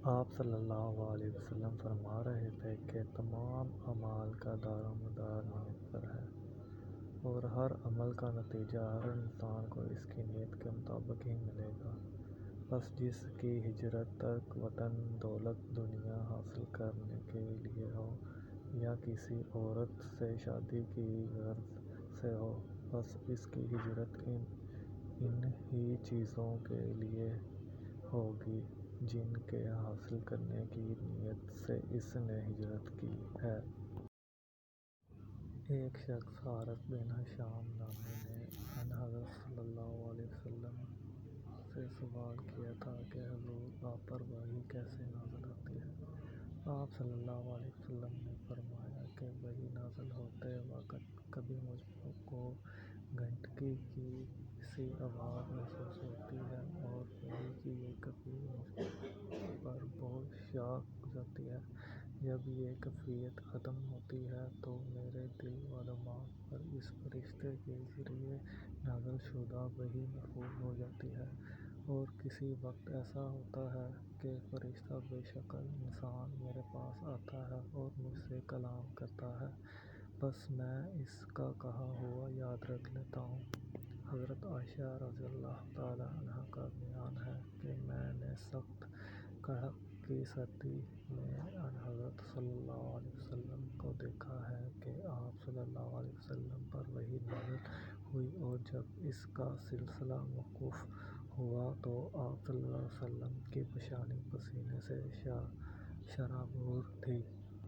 آپ صلی اللہ علیہ وسلم فرما رہے تھے کہ تمام اعمال کا دار و مدار نیت پر ہے، اور ہر عمل کا نتیجہ ہر انسان کو اس کی نیت کے مطابق ہی ملے گا۔ بس جس کی ہجرت ترک وطن دولت دنیا حاصل کرنے کے لیے ہو یا کسی عورت سے شادی کی غرض سے ہو، بس اس کی ہجرت ان ہی چیزوں کے لیے ہوگی جن کے حاصل کرنے کی نیت سے اس نے ہجرت کی ہے۔ ایک شخص حارث بن ہشام نامی نے ان حضرت صلی اللہ علیہ وسلم سے سوال کیا تھا کہ حضور، آپ پر وحی کیسے نازل ہوتی ہے؟ آپ صلی اللہ علیہ وسلم نے فرمایا کہ وحی نازل ہوتے وقت کبھی مجھ کو گھنٹی کی سی آواز محسوس ہوتی ہے اور وحی کی یہ کیفیت مجھ پر بہت شاخ گزرتی ہے۔ جب یہ کیفیت ختم ہوتی ہے تو میرے دل و دماغ پر اس فرشتے کے ذریعے نازل شدہ وحی محفوظ ہو جاتی ہے، اور کسی وقت ایسا ہوتا ہے کہ فرشتہ بے شکل انسان میرے پاس آتا ہے اور مجھ سے کلام کرتا ہے، بس میں اس کا کہا ہوا یاد رکھ لیتا ہوں۔ حضرت عائشہ رضی اللہ تعالیٰ عنہا کا بیان ہے کہ میں نے سخت کڑک کی سردی میں ان حضرت صلی اللہ علیہ وسلم کو دیکھا ہے کہ آپ صلی اللہ علیہ وسلم پر وحی نازل ہوئی، اور جب اس کا سلسلہ موقوف ہوا تو آپ صلی اللہ علیہ وسلم کی پیشانی پسینے سے شرابور تھی۔